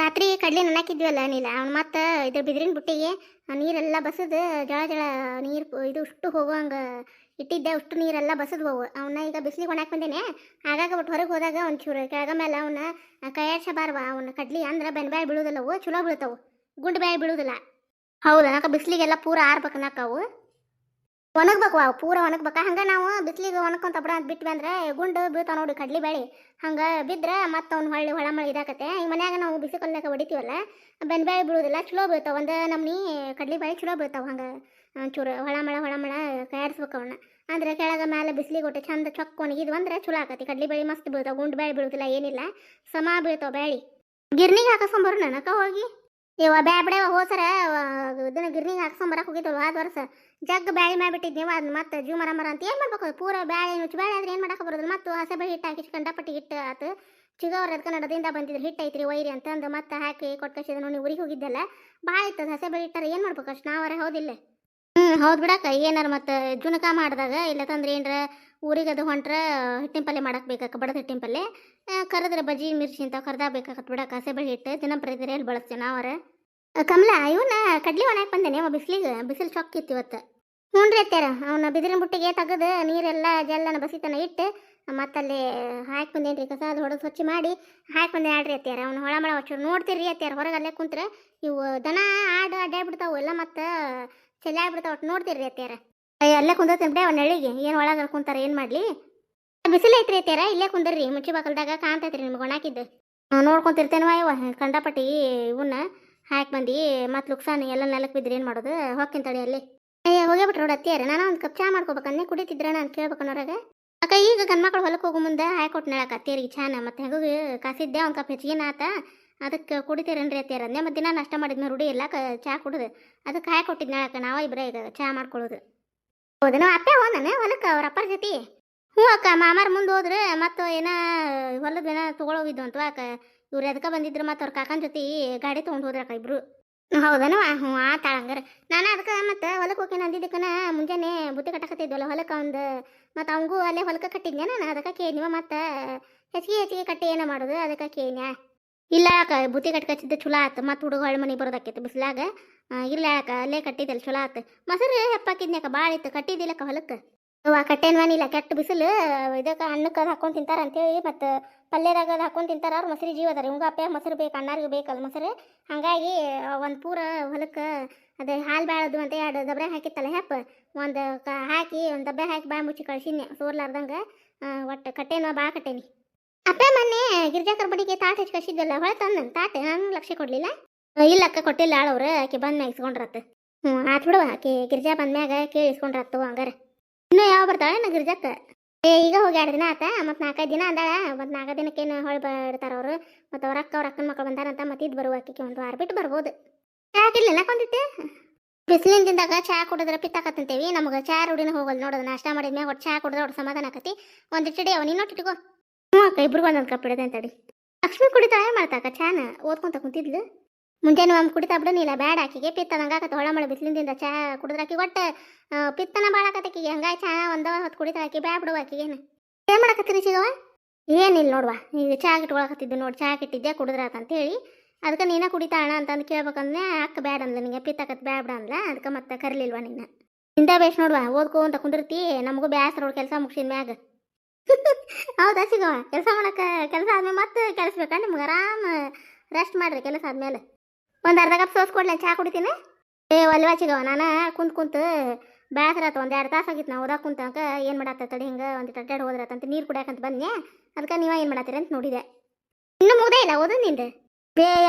ರಾತ್ರಿ ಕಡ್ಲಿ ನೆನಾಕಿದ್ವಲ್ಲ ನೀಲ ಅವ್ನು ಮತ್ತೆ ಇದ್ರ ಬಿದಿರಿನ ಬುಟ್ಟಿಗೆ ನೀರೆಲ್ಲ ಬಸದು ಜಳ ಜಳ ನೀರು ಇದು ಉಷ್ಟು ಹೋಗುವಂಗೆ ಇಟ್ಟಿದ್ದೆ ಉಷ್ಟು ನೀರೆಲ್ಲ ಬಸದ್ವು ಅವನ್ನ ಈಗ ಬಿಸಿಲಿಗೆ ಒಣಾಕ್ ಬಂದೇನೆ. ಆಗಾಗ ಒಟ್ಟು ಹೊರಗೆ ಹೋದಾಗ ಒಂಚೂರು ಕೆಳಗ ಮೇಲೆ ಅವನ್ನ ಕೈಯಾಡ್ಸಬಾರ್ವ. ಅವನ್ನ ಕಡ್ಲಿ ಅಂದ್ರೆ ಬೆನ್ಬ್ಯಾಳಿ ಬೀಳುದಿಲ್ಲವು, ಚಲೋ ಬೀಳ್ತಾವು, ಗುಂಡು ಬ್ಯಾಳಿ ಬೀಳುದಿಲ್ಲ. ಹೌದಾ, ನಾಕ ಬಿಸಿಲಿಗೆಲ್ಲ ಪೂರ ಆರ್ಬೇಕು ನಾಕವು ಒಣಗ್ಬೇಕು. ಅವು ಪೂರ ಒಣಗ್ಬೇಕ. ಹಂಗೆ ನಾವು ಬಿಸಿಲಿಗೆ ಒಣಕೊಂತ ಬಿಡ ಅಂತ ಬಿಟ್ವಿ ಅಂದ್ರೆ ಗುಂಡು ಬೀಳ್ತಾವ ನೋಡಿ ಕಡ್ಲಿ ಬೇಳೆ. ಹಂಗೆ ಬಿದ್ರೆ ಮತ್ತೆ ಅವ್ನು ಹೊಳ್ಳಿ ಹೊಳ ಮಳೆ ಇದಾಕತ್ತೆ. ಈ ಮನ್ಯಾಗ ನಾವು ಬಿಸಿ ಕಲ್ನಾಗ ಹೊಡಿತೀವಲ್ಲ, ಬೆನ್ಬ್ಯಾಳಿ ಬೀಳುದಿಲ್ಲ, ಚಲೋ ಬೀಳ್ತಾವ. ಒಂದು ನಮ್ನಿ ಕಡ್ಲಿ ಬೇಳೆ ಚಲೋ ಬೀಳ್ತಾವ. ಹಂಗೆ ಒಂಚೂರು ಹೊಳ ಕೈಯಾಡಿಸ್ಬೇಕು ಅವನ್ನ. ಅಂದ್ರೆ ಕೆಳಗ ಮೇಲೆ ಬಿಸಿಲಿಗೆ ಒಟ್ಟು ಚಂದ ಚೊಕ್ಕ ಒಣಗಿದ್ವು ಅಂದ್ರೆ ಚಲೋ ಆಕತಿ. ಕಡ್ಲಿ ಬೇಳೆ ಮಸ್ತ್ ಬೀಳ್ತಾವ, ಗುಂಡು ಬೇಳೆ ಬೀಳುದಿಲ್ಲ, ಏನಿಲ್ಲ, ಸಮ ಬೀಳ್ತಾವ ಬೇಳೆ. ಗಿರ್ನಿಗೆ ಹಾಕಸ್ಕೊಂಬರು ನನಕ ಹೋಗಿ ಇವ ಬ್ಯಾಬಡೆ ಹೋಸರ ಇದನ್ನ ಗಿರ್ನಿಗೆ ಹಾಕ್ಸ್ಕೊಂಬರಕ್ಕೆ ಹೋಗಿದ್ದಳು ಆದ ವರ್ಷ. ಜಗ್ ಬ್ಯಾಳಿ ಮಾಡಿಬಿಟ್ಟಿದ್ ನೀವು ಅದನ್ನ ಮತ್ತೆ ಜೀವ ಮರ ಅಂತ ಏನು ಮಾಡ್ಬೇಕು? ಪೂರ ಬ್ಯಾಳಿ ನುಚ್ಚು ಬ್ಯಾಳಿ ಆದ್ರೆ ಏನು ಮಾಡಕ್ಕೆ ಬರೋದಿಲ್ಲ. ಮತ್ತು ಹಸೆ ಬೆಳೆ ಹಿಟ್ಟು ಹಾಕಿ ಕಂಡಪಟ್ಟಿ ಹಿಟ್ಟು ಆತು. ಚಿಗವ್ರ ಅದಕ್ಕೆ ನಡದಿಂದ ಬಂದಿದ್ರು ಹಿಟ್ಟು ಐತ್ರಿ ವೈರಿ ಅಂತಂದು ಮತ್ತೆ ಹಾಕಿ ಕೊಟ್ಕಸಿದ ನೋಡಿ. ಊರಿಗೆ ಹೋಗಿದ್ದೆಲ್ಲ ಭಾಳ ಇತ್ತು ಹಸೆ ಬೆಳೆ ಹಿಟ್ಟಾರ ಏನು ಮಾಡ್ಬೇಕು ಅಷ್ಟು ನಾವರ ಹೌದಿಲ್ಲ. ಹೌದು ಬಿಡಕ್ಕ. ಏನಾರ ಮತ್ತು ಜುನಕ ಮಾಡಿದಾಗ ಇಲ್ಲ ತಂದ್ರೆ ಏನರ ಊರಿಗೆ ಅದು ಹೊಂಟ್ರ ಹಿಟ್ಟಿನ ಪಲ್ಯ ಮಾಡಕ್ಕೆ ಬೇಕಾಕ, ಬಡದ ಹಿಟ್ಟಿನ ಪಲ್ಯ ಕರೆದ್ರೆ ಬಜ್ಜಿ ಮಿರ್ಚಿ ಅಂತ ಕರ್ದಾಗ ಬೇಕಾಕತ್ ಬಿಡಕ್ಕೆ. ಹಸೆ ಬೆಳೆ ಹಿಟ್ಟು ದಿನಂಪ್ರತಿ ಎಲ್ಲಿ ಬಳಸ್ತೀವಿ ನಾವರ. ಕಮಲ ಇವನ್ನ ಕಡ್ಲಿ ಒಣಾಕ್ ಬಂದೇನೆ ಅವ ಬಿಸಿಲಿಗೆ. ಬಿಸಿಲು ಚೊಕ್ಕಿತ್ತು ಇವತ್ತು. ಹ್ಞೂ ರೀ ಅತ್ಯಾರ. ಅವನ ಬಿದಿರಿನ ಬುಟ್ಟಿಗೆ ತೆಗೆದು ನೀರೆಲ್ಲ ಜೆಲ್ಲನ ಬಸಿತನ ಇಟ್ಟು ಮತ್ತಲ್ಲಿ ಹಾಕಿ ಬಂದೇನ್ರಿ. ಕಸ ಅದು ಹೊಡೆದು ಸ್ವಚ್ಛ ಮಾಡಿ ಹಾಕಿ ಬಂದೆ ಆಡ್ರಿ ಅತ್ಯಾರ. ಅವ್ನು ಹೊಳಮಳ ಹೊಚ್ಚು ನೋಡ್ತೀರಿ ಅತ್ಯಾರ. ಹೊರಗೆ ಅಲ್ಲೇ ಕುಂತ್ರೆ ಇವು ದನ ಆಡು ಅಡ್ಡಾಡ್ಬಿಡ್ತಾವು ಎಲ್ಲ, ಮತ್ತು ಚೆಲ್ಲಿ ಆಗ್ಬಿಡ್ತಾವ. ಒಟ್ಟು ನೋಡ್ತೀರಿ ಅತ್ಯಾರ. ಅಲ್ಲೇ ಕುಂದರ್ತೀನಿ ಬಿಟ್ಟೆ ಅವ್ನ ನೆಳಿಗೆ. ಏನು ಒಳಗೆ ಕುಂತಾರ ಏನು ಮಾಡಲಿ? ಬಿಸಿಲು ಐತ್ರಿ ಅತ್ಯಾರ. ಇಲ್ಲೇ ಕುಂದರ್ರಿ, ಮುಚ್ಚಿ ಬಾಕಲ್ದಾಗ ಕಾಣ್ತೈತ್ರಿ ನಿಮ್ಗೆ ಒಣಾಕಿದ್ದು. ನೋಡ್ಕೊಂತಿರ್ತೇನವ ಇವ ಕಂಡಪಟ್ಟಿ ಇವನ್ನ ಹಾಕಿ ಬಂದು ಮತ್ತು ಲುಕ್ಸಾನಿ ಎಲ್ಲ ನೆಲಕ್ಕೆ ಬಿದ್ದರೆ ಏನು ಮಾಡೋದು? ಹೊಕ್ಕಿನ ತಡಿ ಅಲ್ಲಿ. ಅಯ್ಯ ಹೋಗೇ ಬಿಟ್ರೆ ನೋಡಿ ಅತ್ತಿಯಾರ. ನಾನು ಒಂದು ಕಪ್ ಚಾ ಮಾಡ್ಕೋಬೇಕನ್ನೇ ಕುಡಿತಿದ್ರೆ ನಾನು ಕೇಳ್ಬೇಕನ್ನೋರಾಗ ಅಕ್ಕ. ಈಗ ಗಂಡ್ಮಕ್ಳು ಹೊಲಕ್ಕೆ ಹೋಗೋ ಮುಂದೆ ಹಾಕೊಟ್ಟು ನೆಳಕ್ಕೆ ಅತ್ತಿಯರಿಗೆ ಚಾನ. ಮತ್ತು ಹೆಂಗೂ ಕಾಸಿದ್ದೆ ಒಂದು ಕಪ್ ಹೆಚ್ಚಿಗೆ ಆತ. ಅದಕ್ಕೆ ಕುಡಿತೀರೇನ್ರಿ ಅತ್ತಿಯಾರ ಅಂದೆ. ಮತ್ತು ದಿನ ನಾಷ್ಟ ಮಾಡಿದ್ಮೇಲೆ ರೂಢಿ ಇಲ್ಲ ಚಾ ಕುಡಿದು ಅದಕ್ಕೆ ಹಾಕೊಟ್ಟಿದ್ದು ನೆಳಕ್ಕೆ. ನಾವ ಇಬ್ಬರೇ ಈಗ ಚಾ ಮಾಡ್ಕೊಳ್ಳೋದು. ಹೌದು, ನಾವು ಅಪ್ಪೆ ಹೋದಾನೆ ಹೊಲಕ್ಕೆ ಅವ್ರ ಅಪ್ಪರ ಜೊತೆ. ಹ್ಞೂ ಅಕ್ಕ, ಮಾಮಾರ ಮುಂದೆ ಹೋದ್ರೆ ಮತ್ತು ಏನೋ ಹೊಲದ ಏನೋ ತೊಗೊಳೋಗಿದ್ದು ಅಂತ ಅಕ್ಕ. ಇವ್ರು ಅದಕ್ಕೆ ಬಂದಿದ್ರು ಮತ್ತು ಅವ್ರ ಕಾಕನ ಜೊತೆ ಗಾಡಿ ತೊಗೊಂಡು ಹೋದ್ರಕ್ಕ ಇಬ್ರು. ಹೌದನವ? ಹ್ಞೂ ಆತಾಳ ಹಂಗಾರೆ. ನಾನು ಅದಕ್ಕೆ ಮತ್ತು ಹೊಲಕ್ಕೆ ಹೋಗಿ ಅಂದಿದ್ದಕ್ಕನ ಮುಂಜಾನೆ ಬುತ್ತಿ ಕಟ್ಟಕತ್ತಿದ್ವಲ್ಲ ಹೊಲಕ್ಕೆ ಒಂದು. ಮತ್ತು ಅವಂಗೂ ಅಲ್ಲೇ ಹೊಲಕ್ಕೆ ಕಟ್ಟಿದ್ನೆ ನಾನು. ಅದಕ್ಕೆ ಕೇಳಿವ ಮತ್ತು ಹೆಚ್ಚಿಗೆ ಕಟ್ಟಿ ಏನೋ ಮಾಡೋದು ಅದಕ್ಕೆ ಕೇಳಿನ್ಯಾ. ಇಲ್ಲ ಅಕ್ಕ, ಬುತ್ತಿ ಕಟ್ಕಚ್ಚಿದ್ದು ಚಲೋ ಆತು. ಮತ್ತು ಹುಡುಗ ಹೊಳೆ ಮನೆಗೆ ಬರೋದಕ್ಕೈತೆ ಬಿಸಿಲಾಗ. ಇಲ್ಲ ಅಕ್ಕ, ಅಲ್ಲೇ ಕಟ್ಟಿದ್ದಲ್ಲ ಚಲೋ ಆತು. ಮೊಸರು ಹೆಪ್ಪಾಕಿದ್ನ್ಯಾಕ ಭಾಳ ಇತ್ತು. ಕಟ್ಟಿದ್ದಿಲ್ಲಕ್ಕ ಹೊಲಕ್ಕೆ. ಅವ್ವ ಕಟ್ಟೇನ್ವಾನಿಲ್ಲ, ಕೆಟ್ಟ ಬಿಸಿಲು ಇದಕ್ಕೆ ಅನ್ನಕ್ಕೆ ಅದು ಹಾಕೊಂಡು ತಿಂತಾರೆ ಅಂತೇಳಿ ಮತ್ತು ಪಲ್ಯದಾಗ ಅದು ಹಾಕೊಂಡು ತಿಂತಾರೆ. ಅವ್ರು ಮೊಸರು ಜೀವ ಅದಾರ. ಇವಂಗ ಅಪ್ಪ ಮೊಸರು ಬೇಕು, ಅಣ್ಣಾರಿಗೆ ಬೇಕಲ್ಲ ಮೊಸರು. ಹಾಗಾಗಿ ಒಂದು ಪೂರ ಹೊಲಕ್ಕೆ ಅದು ಹಾಲು ಬ್ಯಾಳದು ಅಂತ 2 ದಬ್ರೆ ಹಾಕಿತ್ತಲ್ಲ ಹೆಪ್ಪ, ಒಂದು ಹಾಕಿ ಒಂದು ಡಬ್ಬೆ ಹಾಕಿ ಬಾಯಿ ಮುಚ್ಚಿ ಕಳ್ಸಿನ್ಯ ಸೋರ್ಲಾರ್ದಂಗೆ. ಒಟ್ಟು ಕಟ್ಟೇನೋ ಭಾಳ ಕಟ್ಟೇನಿ. ಅಪ್ಪ ಮೊನ್ನೆ ಗಿರ್ಜಾಕರ್ ಬಡಿಗೆ ತಾಟ್ ಹೆಚ್ಚು ಕಳಿಸಿದ್ವಲ್ಲ ಹೊಳೆ ತಂದು ತಾಟೆ ನಾನು ಲಕ್ಷ್ಯ ಕೊಡಲಿಲ್ಲ. ಇಲ್ಲ ಅಕ್ಕ ಕೊಟ್ಟಿಲ್ಲ ಆಳವ್ರು. ಆಕೆ ಬಂದ್ಮ್ಯಾಗ ಇಸ್ಕೊಂಡ್ರತ್ತು. ಆತು ಬಿಡುವ. ಆಕೆ ಗಿರ್ಜಾ ಬಂದ್ಮ್ಯಾಗ ಕೇಳಿ ಇಸ್ಕೊಂಡ್ರತ್ತು ಹಂಗಾರೆ. ಇನ್ನೂ ಯಾವ ಬರ್ತಾಳೆ ನಾ ಗಿರ್ಜಕ್ಕ? ಈಗ ಹೋಗಿ 2 ದಿನ ಆತ. ಮತ್ತು 4-5 ದಿನ ಅಂದಾಳ. ಮತ್ತು 4 ದಿನಕ್ಕೇನು ಹೊಳೆ ಬಿಡ್ತಾರ ಅವರು. ಮತ್ತು ಅವ್ರ ಅಕ್ಕನ ಮಕ್ಕಳು ಬಂದಾರಂತ ಮತ್ತೆ ಇದು ಬರುವ ಆಕೆಗೆ ಒಂದು ವಾರ ಬಿಟ್ಟು ಬರ್ಬೋದು. ಯಾಕಿಲ್ಲ ನಾಕೊಂದಿತ್ತೆ ಬಿಸಿಲಿನ ದಿನದಾಗ ಚಹಾ ಕುಡಿದ್ರೆ ಪಿತ್ತಾಕತ್ತಂತೇವಿ. ನಮಗೆ ಚಹಾ ರೂಢಿನ ಹೋಗಲ್ಲ ನೋಡೋದು. ನಾಷ್ಟ ಮಾಡಿದ್ಮ್ಯಾಗ ಒಟ್ಟು ಚಹಾ ಕುಡಿದ್ರೆ ಒಟ್ಟು ಸಮಾಧಾನ ಆಕತಿ. ಒಂದಿಟ್ಟು ಅವ ನೀನು ಇಟ್ಕೋ. ಹ್ಞೂ ಅಕ್ಕ, ಇಬ್ರಿಗೂ ಒಂದೊಂದು ಕಪ್ ಇಡದೆ ಅಂತಡಿ. ಲಕ್ಷ್ಮಿ ಕುಡಿತಾ ಏನು ಮಾಡ್ತಾಕ ಚಾನ ಓದ್ಕೊಂತ ಕುಂತಿದ್ಲು. ಮುಂಜಾನೆ ಒಮ್ಮೆ ಕುಡಿತಾ ಬಿಡನಿಲ್ಲ, ಬ್ಯಾಡ ಆಕಿಗೆ ಪಿತ್ತ ನಂಗಾಕತ್ತೆ. ಹೊಳ ಮಳೆ ಬಿಸಿಲಿಂದ ಚಹಾ ಕುಡಿದ್ರೆ ಆಕಿ ಒಟ್ಟು ಪಿತ್ತನ ಭಾಳ ಆಕತ್ತಕಿಗೆ. ಹಂಗಾಗಿ ಚಹಾ ಒಂದು ಹೊತ್ತು ಕುಡಿತಾ ಆಕಿ ಬ್ಯಾ ಬಿಡುವ ಆಕಿಗೇನು. ಏನು ಮಾಡಕತ್ತೀರಿ ಸಿಗವ? ಏನಿಲ್ಲ ನೋಡುವ, ಈಗ ಚಹಾ ಇಟ್ಕೊಳಕತ್ತಿದ್ದು ನೋಡಿ. ಚಹಾ ಇಟ್ಟಿದ್ದೆ ಕುಡಿದ್ರಾತಂತೇಳಿ ಅದಕ್ಕೆ ನೀನೇ ಕುಡಿತಾಣ ಅಂತಂದು ಕೇಳ್ಬೇಕಂದ್ರೆ ಅಕ್ಕ ಬ್ಯಾಡ ಅಂದ್ಲ. ನಿಂಗೆ ಪಿತ್ತಾಕತ್ ಬ್ಯಾ ಬಿಡ ಅಂದ್ಲ. ಅದಕ್ಕೆ ಮತ್ತೆ ಕರೀಲಿಲ್ವ ನಿನ್ನ. ಇಂಥ ಬೇಸ್ ನೋಡುವ, ಓದ್ಕೋ ಅಂತ ಕುಂದಿರ್ತಿ. ನಮಗೂ ಬ್ಯಾಸ್ರ ನೋಡಿ ಕೆಲಸ ಮುಗಿಸಿದ ಮ್ಯಾಗ. ಹೌದಾ ಸಿಗವ? ಕೆಲಸ ಮಾಡಕ್ಕೆ ಕೆಲಸ ಆದ್ಮೇಲೆ ಮತ್ತೆ ಕೆಲಸಬೇಕಾ ನಿಮ್ಗೆ? ಆರಾಮ್ ರೆಸ್ಟ್ ಮಾಡ್ರಿ ಕೆಲಸ ಆದ್ಮೇಲೆ. ಒಂದು ಅರ್ಧ ಕಪ್ ಸೋಸ್ ಕೊಡ್ಲಿ, ಚಹಾ ಕುಡಿತೀನಿ. ಒಲ್ವಾ ಸಿಗವ? ನಾನು ಕುಂತು ಬೇಸರ ಆತು. ಒಂದು 2 ತಾಸು ಆಗಿತ್ತು ನಾವು ಓದಾಕ ಕುಂತಂಕ. ಏನು ಮಾಡತ್ತ ತಡಿ ಹಿಂಗೆ ಒಂದು ಅಡ್ಡಾಡಿ ಹೋದ್ರತ್ತಂತ ನೀರು ಕುಡಿಯಾಕಂತ ಬಂದೆ. ಅದಕ್ಕೆ ನೀವ ಏನು ಮಾಡತ್ತೀರಿ ಅಂತ ನೋಡಿದೆ. ಇನ್ನೂ ಮುಗ್ದೇ ಇಲ್ಲ ಓದೋದು ನಿಂದು?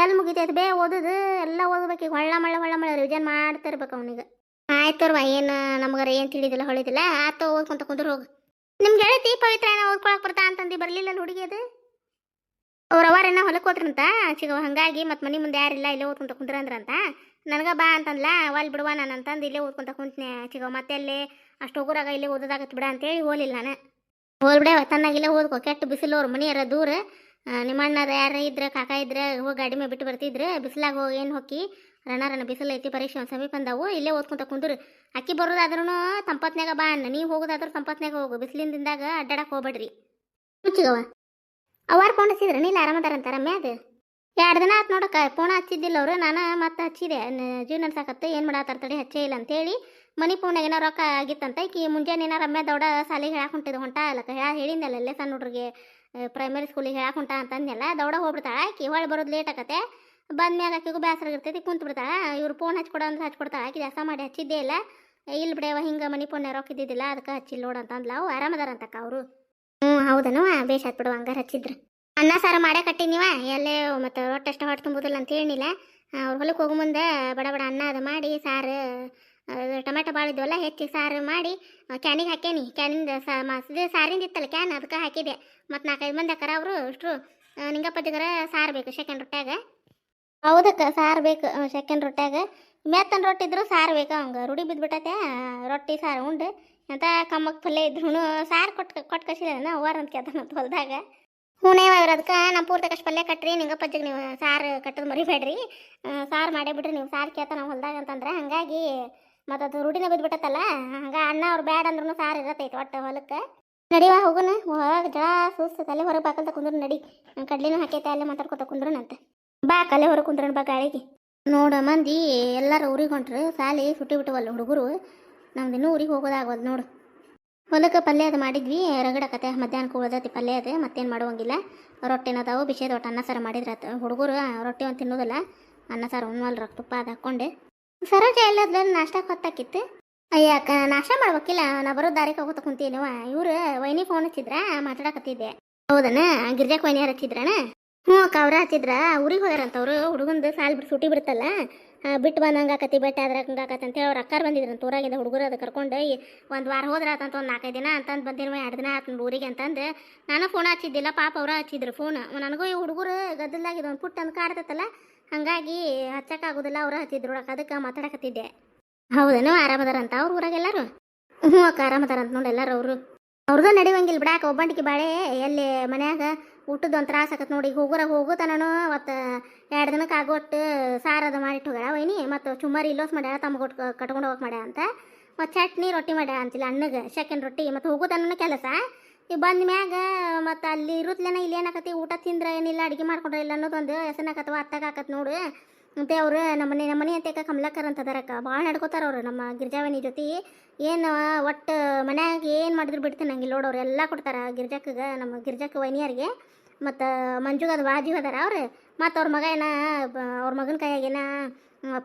ಎಲ್ಲಿ ಮುಗಿತೈತೆ ಓದೋದು? ಎಲ್ಲ ಓದಬೇಕು. ಹೊಳ್ಳ ಮಳೆ ರಿವಿಷನ್ ಮಾಡ್ತಿರ್ಬೇಕು ಅವನಿಗೆ. ಆಯ್ತವ್ರವ, ಏನು ನಮ್ಗಾರ ಏನು ತಿಳಿದಿಲ್ಲ ಹೊಳಿದಿಲ್ಲ. ಆತ ಓದ್ಕೊಂತ ಕುಂದ್ರು ಹೋಗು. ನಿಮ್ಗೆ ಹೇಳ್ತಿ ಪವಿತ್ರ ಏನೋ ಓದ್ಕೊಳಕ್ಕೆ ಬರ್ತಾ ಅಂತಂದು ಬರಲಿಲ್ಲ ಹುಡುಗಿ ಅದು. ಅವ್ರ ಅವರೇನೋ ಹೊಲಕ್ಕೆ ಹೋದ್ರಂತ ಚಿಗವ. ಹಾಗಾಗಿ ಮತ್ತು ಮನೆ ಮುಂದೆ ಯಾರಿಲ್ಲ, ಇಲ್ಲೇ ಓದ್ಕೊಂತ ಕುಂದ್ರಂದ್ರಂತ. ನನಗೆ ಬಾ ಅಂತಂದ್ಲ. ಒಲ್ ಬಿಡುವ ನಾನು ಅಂತಂದು ಇಲ್ಲೇ ಓದ್ಕೊಂತ ಕುಂತ್ನೆ ಚಿಗವ. ಮತ್ತೆ ಅಲ್ಲೇ ಅಷ್ಟು ಹೋಗೋರಾಗ ಇಲ್ಲೇ ಓದೋದಾಗತ್ತೆ ಬಿಡ ಅಂತೇಳಿ ಹೋಲಿಲ್ಲ ನಾನು. ಹೋಗ್ಬಿಡೆ ತನ್ನಾಗಿಲ್ಲೇ ಓದ್ಕೊ. ಕೆಟ್ಟ ಬಿಸಿಲು. ಅವ್ರ ಮನೆಯಾರ ದೂರ. ನಿಮ್ಮ ಅಣ್ಣರ ಯಾರು ಇದ್ರೆ ಕಾಕ ಇದ್ರೆ ಹೋಗಿ ಗಾಡಿ ಮೇಲೆ ಬಿಟ್ಟು ಬರ್ತಿದ್ರೆ. ಬಿಸಿಲಾಗ ಹೋಗಿ ಏನು ಹೋಗಿ ರಣ ಬಿಸಿಲು ಐತಿ, ಪರೀಕ್ಷೆ ಒಂದು ಸಮೀಪ ಬಂದಾವು. ಇಲ್ಲೇ ಓದ್ಕೊಂತ ಕುಂದ್ರು. ಅಕ್ಕಿ ಬರೋದಾದ್ರೂ ತಂಪತ್ನಾಗ ಬಾ ಅಣ್ಣ, ನೀವು ಹೋಗೋದಾದ್ರೂ ತಂಪತ್ನಾಗ ಹೋಗು. ಬಿಸಿಲಿನ ದಿನದಾಗ ಅಡ್ಡಾಡಕ್ಕೆ ಹೋಗ್ಬೇಡ್ರಿ. ಮುಚ್ಚಿಗವ ಅವ್ವಾರು ಫೋನ್ ಹಚ್ಚಿದ್ರೆ ನೀಲ್ಲ ಆರಾಮದಾರಂತ ರಮ್ಯಾದ? 2 ದಿನ ಆತು ನೋಡಕ್ಕ ಫೋನ್ ಹಚ್ಚಿದ್ದಿಲ್ಲ ಅವರು. ನಾನು ಮತ್ತೆ ಹಚ್ಚಿದೆ, ಜೀವ ನಡ್ಸಾಕತ್ತೆ ಏನು ಮಾಡತ್ತಾರ ತಡಿ ಹಚ್ಚೇ ಇಲ್ಲ ಅಂತೇಳಿ. ಮನಿ ಫೋನಾಗ ಏನೋ ರೊಕ್ಕ ಆಗಿತ್ತಂತ ಈಕಿ ಮುಂಜಾನೆ ಏನೋ ರಮ್ಯಾ ದೌಡ ಸಾಲಿಗೆ ಹೇಳಕ್ಕೆ ಹೊಂಟಿದ್ದು ಹೊಂಟ ಅಲ್ಲಕ್ಕ ಹೇಳಿದ್ನಲ್ಲ ಅಲ್ಲೇ ಸಣ್ಣ ಹುಡುಗರಿಗೆ ಪ್ರೈಮರಿ ಸ್ಕೂಲಿಗೆ ಹೇಳಕ್ಕೆ ಹೊಂಟ ಅಂತಂದೆಲ್ಲ. ದೌಡ ಹೋಗ್ಬಿಡ್ತಾಳೆ ಆಕಿ, ಹೊಳ್ಳಿ ಬರೋದು ಲೇಟ್ ಆಗತ್ತೆ. ಬಂದ್ಮ್ಯಾಗ ಆಕಿಗೂ ಬೇಸರ ಇರ್ತೈತಿ, ಕುಂತು ಬಿಡ್ತಾಳೆ. ಇವ್ರು ಫೋನ್ ಹಚ್ಕೊಡ ಅಂದ್ರೆ ಹಚ್ಕೊಡ್ತಾಳೆ. ಆಕಿ ಜಾಸ್ತ ಮಾಡಿ ಹಚ್ಚಿದ್ದೇ ಇಲ್ಲ. ಇಲ್ಲಿ ಬಿಡವ ಹಿಂಗೆ ಮನಿ ಫೋನ್ ರೊಕ್ಕ ಇದ್ದಿದ್ದಿಲ್ಲ ಅದಕ್ಕೆ ಹಚ್ಚಿಲ್ಲ ನೋಡು ಅಂತಂದ್ಲ. ಅವು ಆರಾಮದಾರಂತಕ್ಕ ಅವರು. ಹೌದನು ಬೇಷ್ ಆತ್ ಬಿಡುವ ಹಂಗಾರೆ ಹಚ್ಚಿದ್ರು. ಅನ್ನ ಸಾರು ಮಾಡೇ ಕಟ್ಟಿನೀವ ಎಲ್ಲೇ ಮತ್ತು ರೊಟ್ಟಿ ಅಷ್ಟು ಹೊಟ್ಟೆ ತುಂಬೋದಿಲ್ಲ ಅಂತ ಹೇಳಿಲ್ಲ. ಅವ್ರು ಹೊಲಕ್ಕೆ ಹೋಗೋ ಮುಂದೆ ಬಡ ಬಡ ಅನ್ನ ಅದು ಮಾಡಿ ಸಾರು ಟೊಮೆಟೊ ಭಾಳ ಇದ್ವಲ್ಲ ಹೆಚ್ಚಿ ಸಾರು ಮಾಡಿ ಕ್ಯಾನಿಗೆ ಹಾಕೇನಿ. ಕ್ಯಾನಿಂದ ಇದು ಸಾರಿಂದ ಇತ್ತಲ್ಲ ಕ್ಯಾನ್ ಅದಕ್ಕೆ ಹಾಕಿದೆ. ಮತ್ತು 4-5 ಮಂದಿ ಅಕ್ಕಾರ ಅವರು ಅಷ್ಟರು. ನಿಂಗಪ್ಪಜ್ಜಿಗರ ಸಾರು ಬೇಕು ಸೆಕೆಂಡ್ ರೊಟ್ಯಾಗ. ಹೌದಕ್ಕ ಸಾರು ಬೇಕು ಸೆಕೆಂಡ್ ರೊಟ್ಯಾಗ. ಮೆತ್ತನ ರೊಟ್ಟಿ ಇದ್ರು ಸಾರು ಬೇಕು ಅವಂಗೆ. ರೂಢಿ ಬಿದ್ದುಬಿಟ್ಟತೆ ರೊಟ್ಟಿ ಸಾರು ಉಂಡು. ಅಂತ ಕಮ್ಮಕ್ಕೆ ಪಲ್ಯ ಇದ್ರು ಸಾರು ಕೊಟ್ಟು ಕಳಿಸಿದ ಓವರ್ ಅಂತ ಕೇಳ್ತಾನಂತ ಹೊಲದಾಗ. ಹೂನೇವ ಇವ್ರು ಅದಕ್ಕೆ ನಮ್ಮ ಪೂರ್ತಿ ಪಲ್ಯ ಕಟ್ರಿ ನಿಂಗಪ್ಪಜ್ಜಿಗೆ ನೀವು ಸಾರು ಕಟ್ಟೋದು ಮರಿಬೇಡ್ರಿ, ಸಾರು ಮಾಡೇ ಬಿಡ್ರಿ ನೀವು ಸಾರು ಕೇಳ್ತಾನ ಹೊಲದಾಗ ಅಂತಂದ್ರೆ. ಹಾಗಾಗಿ ಮತ್ತು ಅದು ರೂಢಿನ ಬಿದ್ದುಬಿಟ್ಟತ್ತಲ್ಲ ಹಂಗೆ ಅಣ್ಣ ಅವ್ರು ಬ್ಯಾಡ ಅಂದ್ರೂ ಸಾರು ಇರತ್ತೈತೆ ಒಟ್ಟು ಹೊಲಕ್ಕೆ. ನಡಿವ ಹೋಗುನ ಹೋಗಿ ಜಳ ಸೂಸ್ ತಲೆ ಹೊರಗೆ ಬಾಕಲ್ತ ಕುಂದ್ರು ನಡಿ. ಕಡ್ಲಿನೂ ಹಾಕೈತೆ ಅಲ್ಲೇ ಮಾತಾಡ್ಕೊತ ಕುಂದ್ರನಂತ. ಬಾ ಕಲೆ ಹೊರಗೆ ಕುಂದ್ರನ್ ಬಾ ಗಾಳಿಗೆ. ನೋಡ ಮಂದಿ ಎಲ್ಲರೂ ಊರಿಗೆ ಹೊಂಟ್ರು, ಸಾಲಿ ಸುಟ್ಟಿ ಬಿಟ್ಟವಲ್ಲ ಹುಡುಗರು. ನಮ್ದು ಇನ್ನೂ ಊರಿಗೆ ಹೋಗೋದಾಗವಲ್ದು ನೋಡು. ಹೊಲಕ್ಕೆ ಪಲ್ಯ ಅದು ಮಾಡಿದ್ವಿ, ರಗಡಕತೆ ಮಧ್ಯಾಹ್ನಕ್ಕೆ ಉಳ್ದೈತಿ ಪಲ್ಯ ಅದು, ಮತ್ತೇನು ಮಾಡುವಂಗಿಲ್ಲ. ರೊಟ್ಟಿನದಾವು ಬಿಸಿದ ಒಟ್ಟು ಅನ್ನ ಸಾರು ಮಾಡಿದ್ರೆ ಹುಡುಗರು ರೊಟ್ಟಿ ಒಂದು ತಿನ್ನೋದಿಲ್ಲ, ಅನ್ನ ಸಾರು ಉಣ್ವಲ್ರ ತುಪ್ಪ ಅದು ಹಾಕ್ಕೊಂಡೆ. ಸರೋಜ ಎಲ್ಲದ್ಲ ನಾಷ್ಟಕ್ಕೆ ಹೊತ್ತಾಕಿತ್ತು. ಅಯ್ಯಕ್ಕ ನಾಷ್ಟ ಮಾಡ್ಬೇಕಿಲ್ಲ, ನಾ ಬರೋ ದಾರಿಗೆ ಹೋಗೋತ ಕುಂತೀನಿವ. ಇವ್ರು ವೈನಿ ಫೋನ್ ಹಚ್ಚಿದ್ರ ಮಾತಾಡಕತ್ತಿದ್ದೆ. ಹೌದನ ಗಿರ್ಜಾಕ್ ವೈನಿ ಯಾರು ಹಚ್ಚಿದ್ರಣ? ಹ್ಞೂ ಅಕ್ಕ ಅವ್ರ ಹಚ್ಚಿದ್ರ. ಊರಿಗೆ ಹೋಗ್ಯಾರಂತವ್ರು. ಹುಡುಗಂದು ಸಾಲು ಬಿಟ್ಟು ಸುಟ್ಟಿ ಬಿಡ್ತಲ್ಲ ಬಿಟ್ಟು ಬಂದಂಗೆ ಆಕತಿ ಬೆಟ್ಟ ಆದ್ರೆ ಹಂಗಾಕತ್ತೆ ಅಂತೇಳಿ ಅವ್ರು ಅಕ್ಕಾರ ಬಂದಿದ್ರಂತ ಊರಾಗಿಂದ. ಹುಡುಗರು ಅದು ಕರ್ಕೊಂಡು 1 ವಾರ ಹೋದ್ರೆ ಆತಂತ ಒಂದು 4-5 ದಿನ ಅಂತಂದು ಬಂದಿರುವ 2 ದಿನ ಆತನ ಊರಿಗೆ ಅಂತಂದು. ನಾನು ಫೋನ್ ಹಚ್ಚಿದ್ದಿಲ್ಲ, ಪಾಪ ಅವ್ರ ಹಚ್ಚಿದ್ರು ಫೋನ್. ನನಗೂ ಈ ಹುಡುಗರು ಗದ್ದಲಾಗಿ ಒಂದು ಪುಟ್ಟ ಅಂತ ಕಾಡ್ತೈತಲ್ಲ ಹಾಗಾಗಿ ಹಚ್ಚಕ್ಕಾಗೋದಿಲ್ಲ. ಅವ್ರ ಹಚ್ಚಿದ್ರು ಅದಕ್ಕೆ ಮಾತಾಡಕತ್ತಿದ್ದೆ. ಹೌದೇನೋ ಆರಾಮದಾರಂತ ಅವ್ರ ಊರಾಗೆಲ್ಲರೂ? ಹ್ಞೂ ಅಕ್ಕ ಆರಾಮದಾರಂತ ನೋಡಿ ಎಲ್ಲರೂ ಅವರು. ಅವ್ರದ್ದು ನಡಿವಂಗಿಲ್ಲ ಬಿಡಾಕ ಒಬ್ಬಂಟಿಗೆ ಬಾಳೆ ಎಲ್ಲಿ ಮನ್ಯಾಗ ಊಟದ ಒಂದು ತ್ರಾಸ ಆಕತ್ ನೋಡಿ. ಹೋಗುತ್ತಾನೂ ಮತ್ತು 2 ದಿನಕ್ಕೆ ಆಗೋಟ್ಟು ಸಾರದ ಮಾಡಿಟ್ಟು ಹೋಗ್ಯಾಳ ವೈನಿ. ಮತ್ತು ಚುಮ್ಮರಿ ಇಲ್ಲೋಸ್ ಮಾಡ್ಯಾಳ ತಮ್ಮಗೊಟ್ಟು ಕಟ್ಕೊಂಡು ಹೋಗಕ್ಕೆ ಮಾಡ್ಯಾಳ ಅಂತ. ಮತ್ತು ಚಟ್ನಿ ರೊಟ್ಟಿ ಮಾಡ್ಯಾಳ ಅಂತಿಲ್ಲ ಅಣ್ಣಗೆ ಸೆಕೆಂಡ್ ರೊಟ್ಟಿ. ಮತ್ತು ಹೋಗೋತನೂ ಕೆಲಸ ಈಗ ಬಂದ ಮ್ಯಾಗ ಮತ್ತು ಅಲ್ಲಿ ಇರುತ್ತಲೇನ ಇಲ್ಲಿ ಏನಾಕತಿ ಊಟ ತಿಂದ್ರೆ ಏನಿಲ್ಲ ಅಡುಗೆ ಮಾಡ್ಕೊಂಡ್ರೆ ಇಲ್ಲ ಅನ್ನೋದೊಂದು ಹೆಸನಾಕತ್ವ ಅತ್ತಾಗತ್ ನೋಡು. ಮತ್ತು ಅವರು ನಮ್ಮನೆ ಅಂತೇಕ ಕಮಲಾಕರ್ ಅಂತ ಅದಾರಕ್ಕ ಭಾಳ ನಡ್ಕೋತಾರ ಅವರು ನಮ್ಮ ಗಿರ್ಜಾವನಿ ಜೊತೆ. ಏನು ಒಟ್ಟು ಮನ್ಯಾಗ ಏನು ಮಾಡಿದ್ರು ಬಿಡ್ತೀನಿ ನಂಗೆ ನೋಡೋರು ಎಲ್ಲ ಕೊಡ್ತಾರೆ ಗಿರ್ಜಾಕ್ಗೆ, ನಮ್ಮ ಗಿರ್ಜಾಕ್ ವೈನಿಯರಿಗೆ. ಮತ್ತು ಮಂಜುಗೆ ಅದು ಬಾಜು ಅದಾರ ಅವ್ರು. ಮತ್ತು ಅವ್ರ ಮಗ ಅವ್ರ ಮಗನ ಕೈಯಾಗೇನ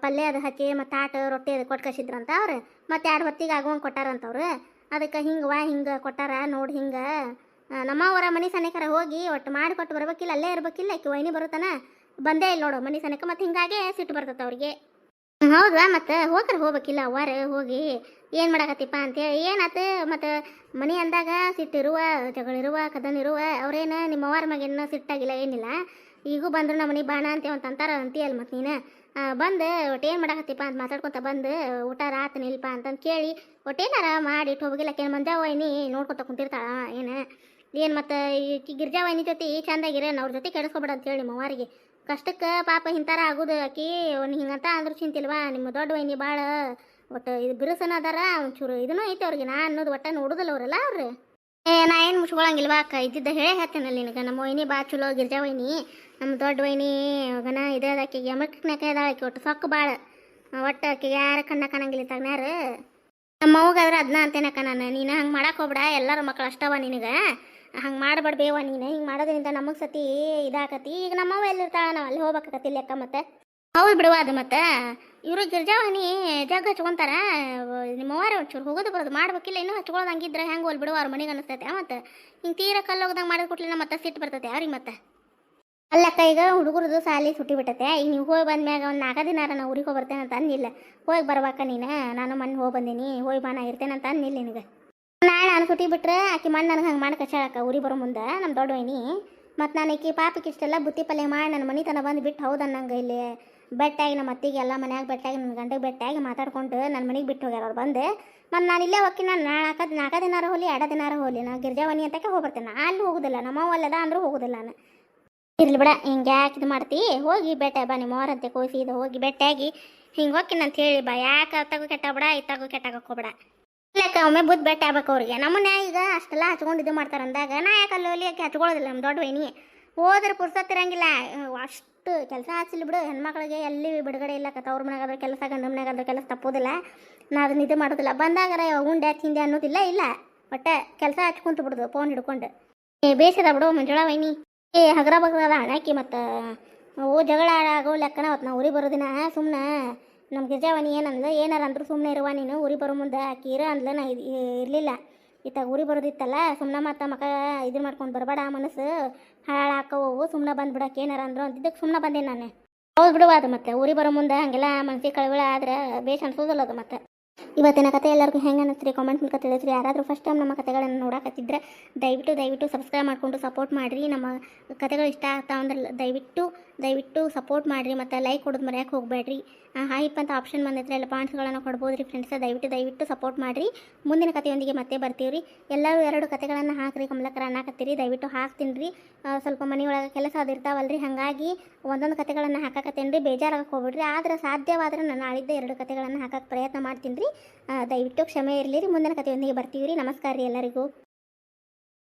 ಪಲ್ಯ ಅದು ಹಚ್ಚಿ ಮತ್ತು ಆಟ ರೊಟ್ಟಿ ಅದು ಕೊಟ್ಟು ಕಳಿಸಿದ್ರಂತ ಅವ್ರು. ಮತ್ತು 2 ಹೊತ್ತಿಗೆ ಆಗುವಂಗೆ ಕೊಟ್ಟಾರಂತವ್ರು. ಅದಕ್ಕೆ ಹಿಂಗೆ ಕೊಟ್ಟಾರ ನೋಡಿ. ಹಿಂಗೆ ನಮ್ಮವರ ಮನೆ ಸನೇಕರ ಹೋಗಿ ಒಟ್ಟು ಮಾಡಿಕೊಟ್ಟು ಬರ್ಬೇಕಿಲ್ಲ, ಅಲ್ಲೇ ಇರ್ಬೇಕಿಲ್ಲ. ಆಕೆ ವೈನಿ ಬರುತ್ತಾನ ಬಂದೇ ಇಲ್ಲ ನೋಡು ಮನೆ ಸನೇಕ. ಮತ್ತು ಹಿಂಗಾಗೆ ಸಿಟ್ಟು ಬರ್ತೈತೆ ಅವ್ರಿಗೆ. ಹೌದಾ ಮತ್ತು ಹೋಗ್ಬೇಕಿಲ್ಲ ಅವ್ವಾರ ಹೋಗಿ ಏನು ಮಾಡಾಕತ್ತಿಪ್ಪ ಅಂತೇಳಿ ಏನಾತು. ಮತ್ತು ಮನೆ ಅಂದಾಗ ಸಿಟ್ಟಿರುವ ಜಗಳಿರುವ ಕದನಿರುವ ಅವ್ರೇನು ನಿಮ್ಮ ಅವ್ವಾರ ಮಗೇನು ಸಿಟ್ಟಾಗಿಲ್ಲ ಏನಿಲ್ಲ. ಈಗೂ ಬಂದ್ರು ನಮ್ಮ ಮನೆ ಬಾಣ ಅಂತಾರ ಅಂತೀಯಲ್ಲ. ಮತ್ತು ನೀನು ಬಂದು ಒಟ್ಟು ಏನು ಮಾಡಾಕತ್ತಿಪ್ಪ ಅಂತ ಮಾತಾಡ್ಕೊತ ಬಂದು ಊಟ ರಾತ್ ನಿಲ್ಪ ಅಂತಂದು ಕೇಳಿ ಒಟ್ಟೇನಾರ ಮಾಡಿಟ್ಟು ಹೋಗಿಲ್ಲ. ಕೆಲ ಮಂಜಾ ವೈನಿ ನೋಡ್ಕೊತ ಕುಂತಿರ್ತಾಳ ಏನು ಮತ್ತು ಈ ಗಿರ್ಜಾ ವೈನಿ ಜೊತೆ ಚಂದಾಗಿರೇನು ಅವ್ರ ಜೊತೆ ಕೆಡಿಸ್ಕೊಬೇಡ ಅಂತೇಳಿ ನಿಮ್ಮ ಅವ್ವಾರಿಗೆ. ಕಷ್ಟಕ್ಕೆ ಪಾಪ ಇಂಥರ ಆಗೋದು ಆಕಿ ಹಿಂಗಂತ ಅಂದ್ರೂ ಚಿಂತಿಲ್ವಾ. ನಿಮ್ಮ ದೊಡ್ಡ ವೈನಿ ಭಾಳ ಒಟ್ಟು ಇದು ಬಿರುಸನ ಅದಾರ ಒಂಚೂರು ಇದನ್ನೂ ಐತೆ ಅವ್ರಿಗೆ. ನಾ ಅನ್ನೋದು ಒಟ್ಟ ನೋಡುದಿಲ್ಲ ಅವರೆಲ್ಲ ಅವ್ರು. ನಾ ಏನು ಮುಚ್ಕೊಳಂಗಿಲ್ವಾ ಅಕ್ಕ, ಇದ್ದಿದ್ದ ಹೇಳೇ ಹೇಳ್ತೇನಲ್ಲ ನಿನಗೆ. ನಮ್ಮ ವೈನಿ ಭಾಳ ಚಲೋ ಗಿರ್ಜಾ ವೈನಿ. ನಮ್ಮ ದೊಡ್ಡ ವೈನಿ ಗನ ಇದೇ ಆಕೆಗೆ ಎಮಕ್ನಾಕ ಇದಾಳ ಆಕೆ ಒಟ್ಟು ಸೊಕ್ಕ ಭಾಳ. ಒಟ್ಟು ಆಕೆಗೆ ಯಾರ ಕಣ್ಣ ಕಾಣಂಗಿಲ್ಲ ತಗ್ನಾರ. ನಮ್ಮ ಅವ್ಗಾದ್ರೆ ಅದನ್ನ ಅಂತೇನಕ್ಕ ನಾನು. ನೀನು ಹಂಗೆ ಮಾಡಕ್ಕೆ ಹೋಗ್ಬೇಡ, ಎಲ್ಲರೂ ಮಕ್ಕಳು ಅಷ್ಟವ ನಿನಗೆ. ಹಂಗೆ ಮಾಡಬೇಡ್ಬೇವ ನೀನು. ಹಿಂಗೆ ಮಾಡೋದ್ರಿಂದ ನಮಗೆ ಸತಿ ಇದಾಕತಿ. ಈಗ ನಮ್ಮವ್ವ ಎಲ್ಲಿರ್ತಾಳ ನಾವು ಅಲ್ಲಿ ಹೋಗ್ಬೇಕಾಕತಿಲ್ಲ ಅಕ್ಕ. ಮತ್ತು ಹೌದು ಬಿಡುವ ಅದು. ಮತ್ತು ಇವರು ಗಿರ್ಜಾವನಿ ಜಗ್ ಹಚ್ಕೊತಾರ. ನಿಮ್ಮವ್ವಾರ ಒಂಚೂರು ಹೋಗೋದು ಬರೋದು ಮಾಡ್ಬೇಕಿಲ್ಲ. ಇನ್ನೂ ಹಚ್ಕೊಳ್ಳೋದು ಹಂಗಿದ್ರೆ ಹೆಂಗೆ ಹೋಲ್ ಬಿಡುವ ಅವ್ರ ಮನೆಗೆ ಅನಿಸ್ತೈತೆ. ಮತ್ತು ಹಿಂಗೆ ತೀರ ಕಲ್ಲೋಗ್ದಂಗೆ ಮಾಡಿದ್ ಕೊಟ್ಲಿಲ್ಲ ಮತ್ತೆ ಸಿಟ್ಟು ಬರ್ತೈತೆ ಅವ್ರಿಗೆ. ಮತ್ತು ಅಲ್ಲಕ್ಕ ಈಗ ಹುಡುಗರದು ಸಾಲಿ ಸುಟ್ಟಿ ಬಿಟ್ಟೈತೆ. ಈಗ ನೀವು ಹೋಗಿ ಬಂದ್ಮ್ಯಾಗ ಒಂದು 4 ದಿನಾರ ನಾವು ಊರಿಗೆ ಹೋಗಿ ಬರ್ತೇನೆ ಅಂತ ಅಂದಿಲ್ಲ. ಹೋಗಿ ಬರ್ಬೇಕ ನೀನು. ನಾನು ಮಣ್ಣು ಹೋಗಿ ಬಂದೀನಿ, ಹೋಗಿ ಬಾ ನಾ ಇರ್ತೇನೆ ಅಂತ ಅಂದಿಲ್ಲ ನಿನಗೆ. ನಾಳೆ ನಾನು ಸುಟ್ಟಿ ಬಿಟ್ರೆ ಆಕೆ ಮಣ್ಣು ನನಗೆ ಹಂಗೆ ಮಾಡಿ ಕಚ್ಚಾಳಕ್ಕ ಊರಿಗೆ ಬರೋ ಮುಂದೆ ನಮ್ಮ ದೊಡ್ಡ ವೈನಿ. ಮತ್ತು ನಾನು ಈಕಿ ಪಾಪಕ್ಕೆ ಇಷ್ಟೆಲ್ಲ ಬುತ್ತಿ ಪಲ್ಯ ಮಾಡಿ ನನ್ನ ಮನೆ ತನಕ ಬಂದು ಬಿಟ್ಟು ಹೌದು ಅನ್ನಂಗೆ ಇಲ್ಲಿ ಬೆಟ್ಟಾಗಿ ನಮ್ಮ ಅತ್ತಿಗೆ ಎಲ್ಲ ಮನ್ಯಾಗ ಬೆಟ್ಟಾಗಿ ನನ್ನ ಗಂಡಗೆ ಬೆಟ್ಟಾಗಿ ಮಾತಾಡ್ಕೊಂಡು ನನ್ನ ಮನೆಗೆ ಬಿಟ್ಟು ಹೋಗ್ಯಾರ ಅವ್ರು ಬಂದು. ಮತ್ತು ನಾನು ಇಲ್ಲೇ ಹೋಗಿ ನಾನು 4 ದಿನಾರ ಹೋಗಲಿ 2 ದಿನಾರ ಹೋಗಲಿ ನಾ ಗಿರ್ಜಾವನಿ ಅಂತಕ್ಕೆ ಹೋಗ್ಬರ್ತೇನೆ. ನಾನು ಅಲ್ಲಿ ಹೋಗೋದಿಲ್ಲ, ನಮ್ಮವ್ವ ಅಲ್ಲದ ಅಂದರೂ ಹೋಗೋದಿಲ್ಲ ನಾನು. ಇರ್ಲಿ ಬಿಡ ಹಿಂಗೆ ಯಾಕೆ ಇದು ಮಾಡ್ತಿ, ಹೋಗಿ ಬೆಟ್ಟ ಬಾ ನಿಮ್ಮ ಅವ್ರಂತೆ ಕೋಸಿ ಇದು ಹೋಗಿ ಬೆಟ್ಟಾಗಿ ಹಿಂಗೆ ಹೋಗ್ತೀನಿ ಅಂತ ಹೇಳಿ ಬಾ. ಯಾಕೆ ತಗೋ ಕೆಟ್ಟ ಬಿಡ ಇತ್ತಾಗೋ ಕೆಟ್ಟಾಗೋಗ್ಬಿಡ. ಇಲ್ಲಕ್ಕ ಒಮ್ಮೆ ಬುದ್ಧಿ ಬೆಟ್ಟ ಆಗ್ಬೇಕು ಅವ್ರಿಗೆ. ನಮ್ಮನ್ನ ಈಗ ಅಷ್ಟೆಲ್ಲ ಹಚ್ಕೊಂಡು ಇದು ಮಾಡ್ತಾರೆ ಅಂದಾಗ ನಾ ಯಾಕೆ ಅಲ್ಲಿ ಯಾಕೆ ಹಚ್ಕೊಳ್ಳೋದಿಲ್ಲ ನಮ್ಮ ದೊಡ್ಡ ವೈನಿ. ಹೋದ್ರೆ ಪುರ್ಸತ್ತಿರಂಗಿಲ್ಲ ಅಷ್ಟು ಕೆಲಸ ಹಚ್ಚಿಲ್ಲ ಬಿಡು. ಹೆಣ್ಮಕ್ಳಿಗೆ ಎಲ್ಲಿ ಬಿಡುಗಡೆ ಇಲ್ಲ. ತವ್ರ ಮನೆಗಾದ್ರೆ ಕೆಲಸ, ಗಂಡ ಮನೆಗಾದ್ರೆ ಕೆಲಸ ತಪ್ಪೋದಿಲ್ಲ. ನಾ ಅದನ್ನ ಇದು ಮಾಡೋದಿಲ್ಲ. ಬಂದಾಗರ ಉಂಡೆ ತಿಂದೆ ಅನ್ನೋದಿಲ್ಲ. ಇಲ್ಲ ಒಟ್ಟೆ ಕೆಲಸ ಹಚ್ಕೊಂತ ಬಿಡುದು ಫೋನ್ ಹಿಡ್ಕೊಂಡು. ಬೇಸದ ಬಿಡು ಮಂಜುಳಾ ವೈನಿ. ಹಗರ ಬಗ್ರದ ಅಣ್ಣಾಕಿ ಮತ್ತು ಜಗಳ ಆಗೋ ಲೆಕ್ಕನ ಅವತ್ತು ನಾವು ಊರಿಗೆ ಬರೋದಿನ ಸುಮ್ಮನೆ ನಮ್ಮ ಗಿರ್ಜಾವಣಿ ಏನಂದ್ಲು, ಏನಾರ ಅಂದ್ರು ಸುಮ್ಮನೆ ಇರುವ ನೀನು, ಊರಿಗೆ ಬರೋ ಮುಂದೆ ಆಕಿರ ಅಂದ್ಲು. ನಾ ಇರಲಿಲ್ಲ ಇತ್ತಾಗ ಊರಿಗೆ ಬರೋದಿತ್ತಲ್ಲ, ಸುಮ್ಮನೆ ಮತ್ತು ಮಕ್ಕ ಇದನ್ನ ಮಾಡ್ಕೊಂಡು ಬರಬೇಡ, ಮನಸ್ಸು ಹಾಳಾಕವು, ಸುಮ್ಮನೆ ಬಂದ್ಬಿಡಕ್ಕೆ ಏನಾರ ಅಂದ್ರು ಅಂತಿದ್ದಕ್ಕೆ ಸುಮ್ಮನೆ ಬಂದೆ ನಾನು. ಹೌದು ಬಿಡುವ ಅದು. ಮತ್ತೆ ಊರಿಗೆ ಬರೋ ಮುಂದೆ ಹಾಗೆಲ್ಲ ಮನಸ್ಸಿಗೆ ಕಳವಳ ಆದ್ರೆ ಬೇಷ್ ಅನ್ಸೋದಿಲ್ಲ ಅದು. ಮತ್ತೆ ಇವತ್ತಿನ ಕತೆ ಎಲ್ಲರಿಗೂ ಹೆಂಗೆ ಅನ್ನಿಸ್ರಿ ಕಾಮೆಂಟ್ ಮೂಲಕ ತಿಳಿಸ್ರಿ. ಯಾರಾದರೂ ಫಸ್ಟ್ ಟೈಮ್ ನಮ್ಮ ಕತೆಗಳನ್ನು ನೋಡಕತ್ತಿದ್ರೆ ದಯವಿಟ್ಟು ಸಬ್ಸ್ಕ್ರೈಬ್ ಮಾಡಿಕೊಂಡು ಸಪೋರ್ಟ್ ಮಾಡಿರಿ. ನಮ್ಮ ಕತೆಗಳು ಇಷ್ಟ ಆಗ್ತಾವ ಅಂದ್ರೆ ದಯವಿಟ್ಟು ಸಪೋರ್ಟ್ ಮಾಡಿರಿ. ಮತ್ತು ಲೈಕ್ ಕೊಡೋದು ಮರ್ಯಾಕೆ ಹೋಗಬೇಡ್ರಿ. ಹೈಪ್ ಅಂತ ಆಪ್ಷನ್ ಬಂದೈತ್ರಿ, ಎಲ್ಲ ಪಾಯಿಂಟ್ಸ್ಗಳನ್ನು ಕೊಡ್ಬೋದು ರೀ ಫ್ರೆಂಡ್ಸ್. ದಯವಿಟ್ಟು ಸಪೋರ್ಟ್ ಮಾಡಿರಿ. ಮುಂದಿನ ಕತೆಯೊಂದಿಗೆ ಮತ್ತೆ ಬರ್ತೀವಿ ರೀ. ಎಲ್ಲರೂ 2 ಕತೆಗಳನ್ನು ಹಾಕಿರಿ ಕಮಲಕರ ಅನ್ನಕತ್ತೀರಿ. ದಯವಿಟ್ಟು ಹಾಕ್ತೀನಿ ರೀ. ಸ್ವಲ್ಪ ಮನೆಯೊಳಗೆ ಕೆಲಸ ಅದು ಇರ್ತಾವಲ್ರಿ, ಹಾಗಾಗಿ ಒಂದೊಂದು ಕತೆಗಳನ್ನು ಹಾಕಕತ್ತೇನೆ ರೀ. ಬೇಜಾರಾಗಕ್ಕೆ ಹೋಗ್ಬಿಡ್ರಿ. ಆದ್ರೆ ಸಾಧ್ಯವಾದ್ರೆ ನಾನು ನಾಳಿದ್ದ 2 ಕತೆಗಳನ್ನು ಹಾಕಕ್ಕೆ ಪ್ರಯತ್ನ ಮಾಡ್ತೀನಿ ರೀ. ದಯವಿಟ್ಟು ಕ್ಷಮೆ ಇರಲಿ ರೀ. ಮುಂದಿನ ಕತೆಯೊಂದಿಗೆ ಬರ್ತೀವಿ ರೀ. ನಮಸ್ಕಾರ ರೀ ಎಲ್ಲರಿಗೂ.